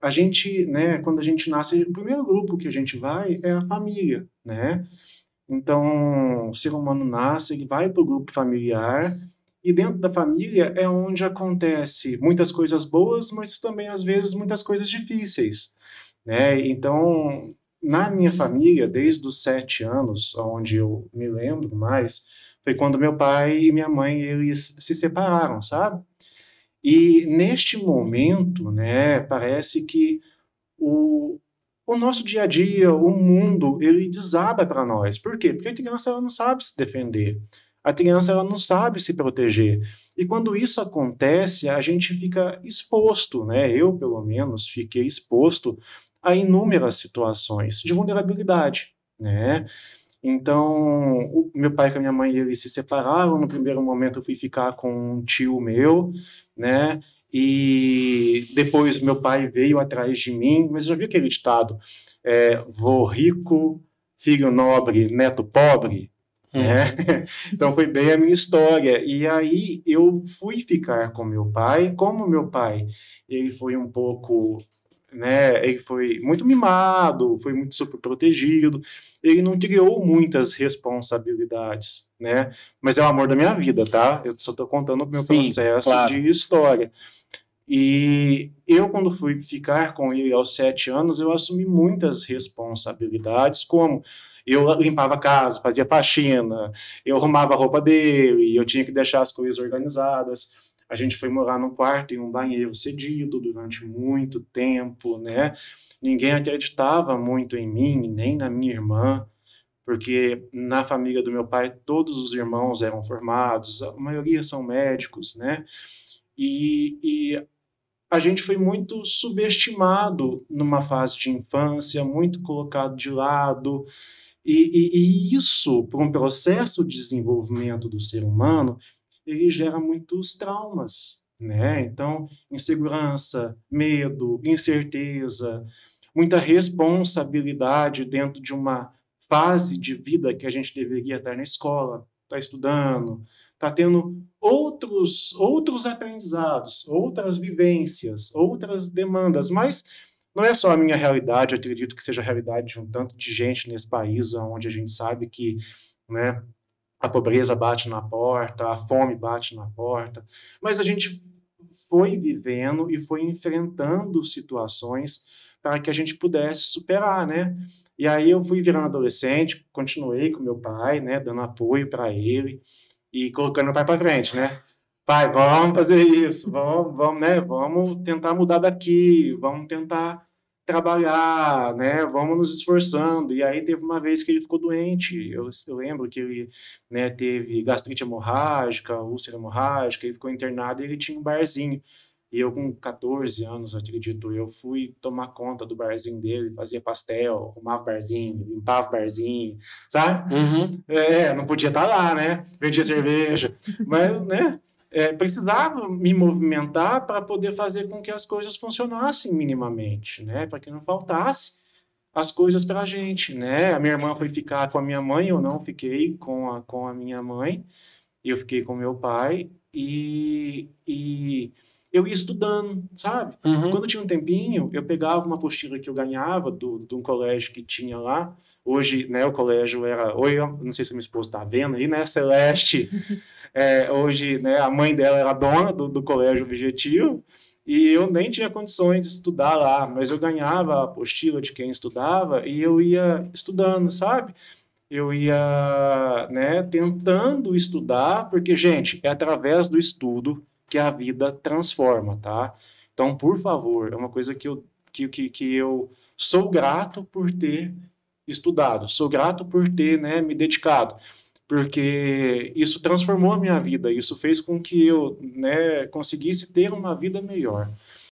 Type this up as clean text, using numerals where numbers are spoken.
a gente, né, quando a gente nasce, o primeiro grupo que a gente vai é a família, né? Então, o ser humano nasce, ele vai para o grupo familiar, e dentro da família é onde acontece muitas coisas boas, mas também, às vezes, muitas coisas difíceis, né? Então, na minha família, desde os 7 anos, onde eu me lembro mais, foi quando meu pai e minha mãe, eles se separaram, sabe? E neste momento, né, parece que o, o nosso dia a dia, o mundo, ele desaba para nós. Por quê? Porque a criança ela não sabe se defender. A criança ela não sabe se proteger. E quando isso acontece, a gente fica exposto, né? Eu, pelo menos, fiquei exposto a inúmeras situações de vulnerabilidade, né? Então, o meu pai com a minha mãe, eles se separaram. No primeiro momento, eu fui ficar com um tio meu, né? E depois meu pai veio atrás de mim. Mas já viu aquele ditado? Vô rico, filho nobre, neto pobre, né? Uhum. Então, foi bem a minha história. E aí, eu fui ficar com meu pai. Como meu pai, ele foi um pouco, né? Ele foi muito mimado, foi muito super protegido. Ele não criou muitas responsabilidades, né? Mas é o amor da minha vida, tá? Eu só estou contando o meu Sim, processo de claro. história. E eu, quando fui ficar com ele aos 7 anos, eu assumi muitas responsabilidades, como eu limpava a casa, fazia faxina, eu arrumava a roupa dele, eu tinha que deixar as coisas organizadas. A gente foi morar num quarto e um banheiro cedido durante muito tempo, né? Ninguém acreditava muito em mim, nem na minha irmã, porque na família do meu pai todos os irmãos eram formados, a maioria são médicos, né? E a gente foi muito subestimado numa fase de infância, muito colocado de lado, e isso, por um processo de desenvolvimento do ser humano, ele gera muitos traumas, né? Então, insegurança, medo, incerteza, muita responsabilidade dentro de uma fase de vida que a gente deveria estar na escola, estar estudando, estar tendo outros aprendizados, outras vivências, outras demandas, mas não é só a minha realidade, eu acredito que seja a realidade de um tanto de gente nesse país, onde a gente sabe que, né, a pobreza bate na porta, a fome bate na porta, mas a gente foi vivendo e foi enfrentando situações para que a gente pudesse superar, né? E aí eu fui virando adolescente, continuei com meu pai, né, dando apoio para ele e colocando o pai para frente, né? Pai, vamos fazer isso, vamos, né? Vamos tentar mudar daqui, vamos tentar trabalhar, né? Vamos nos esforçando. E aí teve uma vez que ele ficou doente. Eu lembro que ele, né, teve gastrite hemorrágica, úlcera hemorrágica, ele ficou internado e ele tinha um barzinho. E eu, com 14 anos, acredito, eu fui tomar conta do barzinho dele, fazia pastel, arrumava o barzinho, limpava o barzinho, sabe? Uhum. Não podia estar lá, né? Vendia cerveja, mas, né? Precisava me movimentar para poder fazer com que as coisas funcionassem minimamente, né? Para que não faltasse as coisas para a gente, né? A minha irmã foi ficar com a minha mãe, eu não fiquei com a minha mãe, eu fiquei com meu pai e eu ia estudando, sabe? Quando Uhum. tinha um tempinho, eu pegava uma apostila que eu ganhava de um colégio que tinha lá. Hoje, né, o colégio era. Oi, eu não sei se a minha esposa está vendo aí, né? Celeste. Hoje, né, a mãe dela era dona do colégio Objetivo. E eu nem tinha condições de estudar lá, mas eu ganhava a apostila de quem estudava e eu ia estudando, sabe? Eu ia, né, tentando estudar, porque, gente, é através do estudo que a vida transforma, tá? Então, por favor, é uma coisa que eu sou grato por ter estudado, sou grato por ter, né, me dedicado, porque isso transformou a minha vida, isso fez com que eu, né, conseguisse ter uma vida melhor.